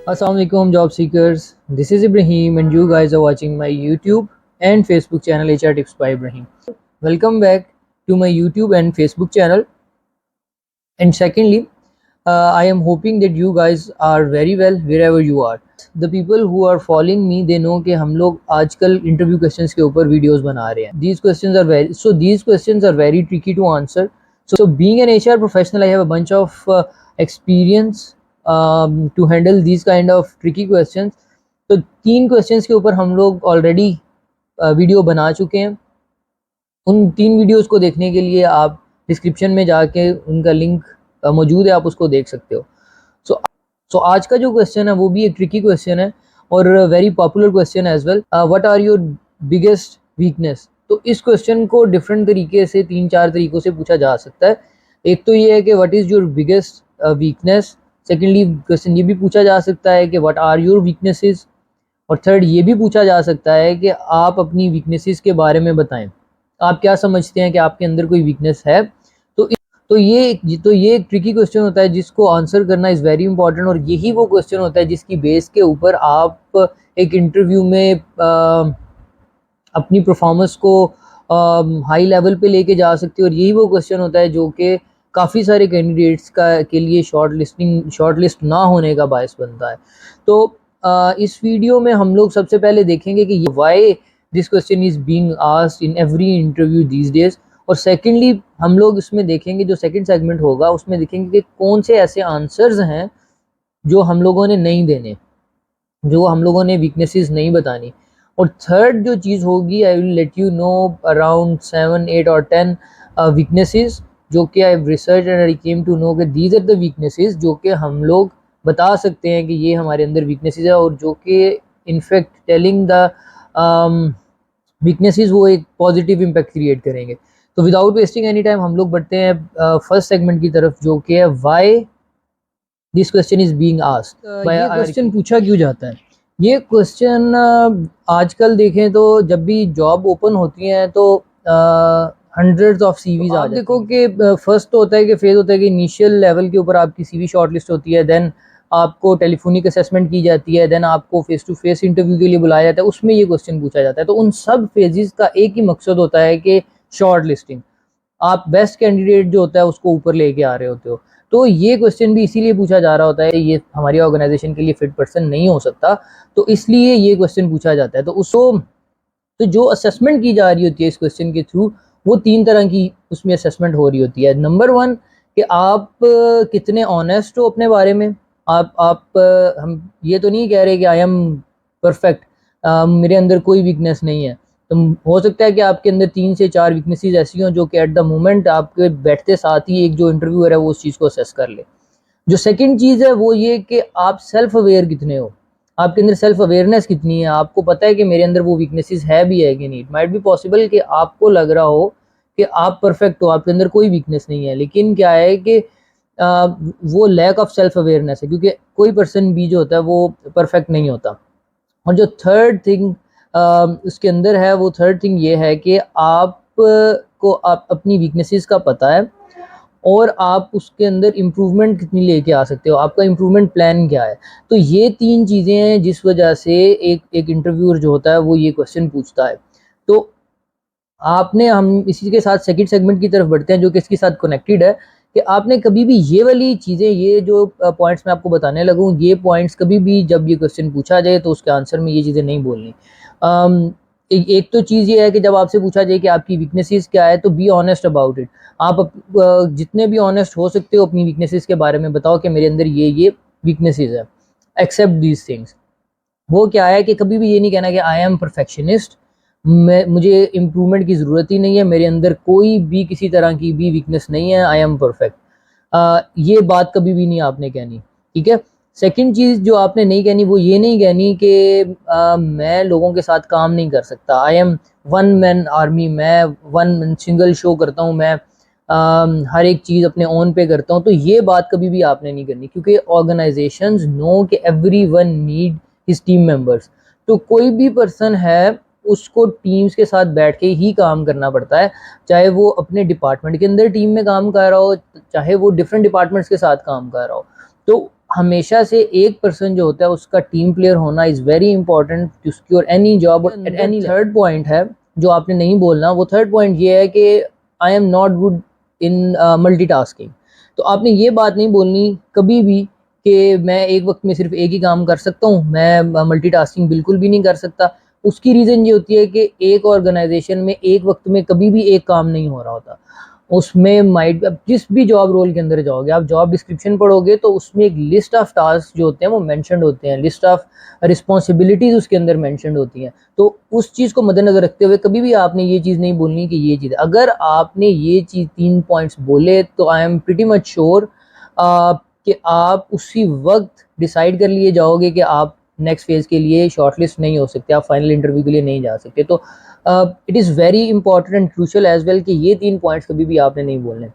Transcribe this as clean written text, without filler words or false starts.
Assalamualaikum job seekers. This is Ibrahim and you guys are watching my YouTube and Facebook channel HR Tips by Ibrahim. Welcome back to my YouTube and Facebook channel. And secondly, I am hoping that you guys are very well wherever you are. The people who are following me, they know कि हम लोग आजकल interview questions के ऊपर videos बना रहे हैं. These questions are very tricky to answer. So being an HR professional, I have a bunch of experience to handle these kind of tricky questions. तो 3 questions के ऊपर हम लोग already वीडियो बना चुके हैं. उन 3 वीडियोस को देखने के लिए आप डिस्क्रिप्शन में जाके उनका लिंक मौजूद है, आप उसको देख सकते हो. सो आज का जो क्वेश्चन है वो भी एक ट्रिकी क्वेश्चन है और very popular question as well. What are your biggest weakness. तो इस क्वेश्चन को डिफरेंट तरीके से 3-4 तरीकों से पूछा जा सकता है. एक तो ये है कि what is your biggest weakness. Secondly question ये भी पूछा जा सकता है कि व्हाट आर योर वीकनेसेस. और थर्ड ये भी पूछा जा सकता है कि आप अपनी वीकनेसेस के बारे में बताएं. आप क्या समझते हैं कि आपके अंदर कोई वीकनेस है. तो ये एक ट्रिकी क्वेश्चन होता है जिसको आंसर करना इज़ वेरी इंपॉर्टेंट. और यही वो क्वेश्चन होता है जिसकी बेस के ऊपर आप एक इंटरव्यू में अपनी परफॉर्मेंस को हाई लेवल पे लेके जा सकते हो. और यही वो क्वेश्चन होता है जो कि काफ़ी सारे कैंडिडेट्स के लिए शॉर्ट लिस्ट ना होने का बायस बनता है. तो इस वीडियो में हम लोग सबसे पहले देखेंगे कि why this question is being asked in every interview these days. और सेकेंडली हम लोग इसमें देखेंगे, जो सेकंड सेगमेंट होगा उसमें देखेंगे कि कौन से ऐसे आंसर्स हैं जो हम लोगों ने नहीं देने, जो हम लोगों ने वीकनेसेस नहीं बतानी. और थर्ड जो चीज़ होगी, I will let you know around 7, 8 और 10 वीकनेसेस जो कि I research and I came to know कि दीज आर द वीकनेसेस जो कि हम लोग बता सकते हैं कि ये हमारे अंदर वीकनेसेस है. और जो कि इनफैक्ट टेलिंग द वीकनेसेस वो एक पॉजिटिव इम्पैक्ट क्रिएट करेंगे. तो विदाउट वेस्टिंग एनी टाइम हम लोग बढ़ते हैं फर्स्ट सेगमेंट की तरफ जो कि है why this question is being asked. ये क्वेश्चन पूछा क्यों जाता है. ये क्वेश्चन आजकल देखें तो जब भी जॉब ओपन होती है तो हंड्रेड्स ऑफ सीवीज आ देखो कि फर्स्ट तो होता है कि फेज होता है कि इनिशियल लेवल के ऊपर आपकी सीवी शॉर्टलिस्ट होती है. देन आपको टेलीफोनिक असेसमेंट की जाती है. देन आपको फेस टू फेस इंटरव्यू के लिए बुलाया जाता है. उसमें ये क्वेश्चन पूछा जाता है. तो उन सब फेजेस का एक ही मकसद होता है कि शॉर्ट लिस्टिंग. आप बेस्ट कैंडिडेट जो होता है उसको ऊपर लेके आ रहे होते हो. तो ये क्वेश्चन भी इसीलिए पूछा जा रहा होता है ये हमारी ऑर्गेनाइजेशन के लिए फिट पर्सन नहीं हो सकता, तो इसलिए ये क्वेश्चन पूछा जाता है. तो जो असेसमेंट की जा रही होती है इस क्वेश्चन के थ्रू, वो 3 तरह की उसमें असेसमेंट हो रही होती है. नंबर 1 कि आप कितने ऑनेस्ट हो अपने बारे में. हम ये तो नहीं कह रहे कि आई एम परफेक्ट, मेरे अंदर कोई वीकनेस नहीं है. तो हो सकता है कि आपके अंदर 3 से 4 वीकनेसेस ऐसी हों जो कि एट द मोमेंट आपके बैठते साथ ही एक जो इंटरव्यूअर है वो उस चीज़ को असेस कर ले. जो सेकंड चीज़ है वो ये कि आप सेल्फ अवेयर कितने हो, आपके अंदर सेल्फ अवेयरनेस कितनी है. आपको पता है कि मेरे अंदर वो वीकनेसेस है भी है कि नहीं. इट माइट बी पॉसिबल कि आपको लग रहा हो कि आप परफेक्ट हो, आपके अंदर कोई वीकनेस नहीं है, लेकिन क्या है कि वो लैक ऑफ सेल्फ अवेयरनेस है, क्योंकि कोई पर्सन भी जो होता है वो परफेक्ट नहीं होता. और जो थर्ड थिंग उसके अंदर है, वो थर्ड थिंग ये है कि आपको आप अपनी वीकनेसेस का पता है और आप उसके अंदर इम्प्रूवमेंट कितनी लेके आ सकते हो, आपका इम्प्रूवमेंट प्लान क्या है. तो ये 3 चीज़ें हैं जिस वजह से एक इंटरव्यूअर जो होता है वो ये क्वेश्चन पूछता है. तो हम इसी के साथ सेकंड सेगमेंट की तरफ बढ़ते हैं जो कि इसके साथ कनेक्टेड है कि आपने कभी भी ये वाली चीज़ें, ये जो पॉइंट्स मैं आपको बताने लगूँ, ये पॉइंट्स कभी भी जब ये क्वेश्चन पूछा जाए तो उसके आंसर में ये चीज़ें नहीं बोलनी. एक तो चीज़ ये है कि जब आपसे पूछा जाए कि आपकी वीकनेसेस क्या है, तो बी ऑनेस्ट अबाउट इट. आप जितने भी ऑनेस्ट हो सकते हो अपनी वीकनेसेस के बारे में बताओ कि मेरे अंदर ये वीकनेसेस है. Except these things. वो क्या है कि कभी भी ये नहीं कहना कि आई एम परफेक्शनिस्ट, मुझे इम्प्रूवमेंट की ज़रूरत ही नहीं है, मेरे अंदर कोई भी किसी तरह की भी वीकनेस नहीं है, आई एम परफेक्ट. ये बात कभी भी नहीं आपने कहनी. ठीक है. सेकंड चीज़ जो आपने नहीं कहनी वो ये नहीं कहनी कि मैं लोगों के साथ काम नहीं कर सकता, I am one man army, मैं वन सिंगल शो करता हूँ, मैं हर एक चीज़ अपने ओन पे करता हूँ. तो ये बात कभी भी आपने नहीं करनी, क्योंकि ऑर्गेनाइजेशंस नो कि everyone need his team members. तो कोई भी पर्सन है उसको टीम्स के साथ बैठ के ही काम करना पड़ता है, चाहे वो अपने डिपार्टमेंट के अंदर टीम में काम कर रहा हो, चाहे वो डिफरेंट डिपार्टमेंट्स के साथ काम कर रहा हो. तो हमेशा से एक पर्सन जो होता है उसका टीम प्लेयर होना is very important to secure any job at any. Third point है जो आपने नहीं बोलना, वो थर्ड पॉइंट ये है कि I am not good in multitasking. तो आपने ये बात नहीं बोलनी कभी भी कि मैं एक वक्त में सिर्फ एक ही काम कर सकता हूँ, मैं मल्टीटास्किंग बिल्कुल भी नहीं कर सकता। उसकी रीज़न ये होती है कि एक ऑर्गेनाइजेशन में एक वक्त में कभी भी एक काम नहीं हो रहा होता। उसमें माइट जिस भी जॉब रोल के अंदर जाओगे, आप जॉब डिस्क्रिप्शन पढ़ोगे तो उसमें एक लिस्ट ऑफ टास्क जो होते हैं वो मेंशन्ड होते हैं, लिस्ट ऑफ रिस्पॉन्सिबिलिटीज उसके अंदर मेंशन्ड होती हैं। तो उस चीज़ को मद्देनजर रखते हुए कभी भी आपने ये चीज़ नहीं बोलनी कि ये चीज़, अगर आपने ये चीज़ 3 पॉइंट्स बोले तो I am pretty much sure कि आप उसी वक्त डिसाइड कर लिए जाओगे कि आप नेक्स्ट फेज के लिए शॉर्टलिस्ट नहीं हो सकते, आप फाइनल इंटरव्यू के लिए नहीं जा सकते। तो it is very important and crucial as well कि ये 3 पॉइंट्स कभी भी आपने नहीं बोलने।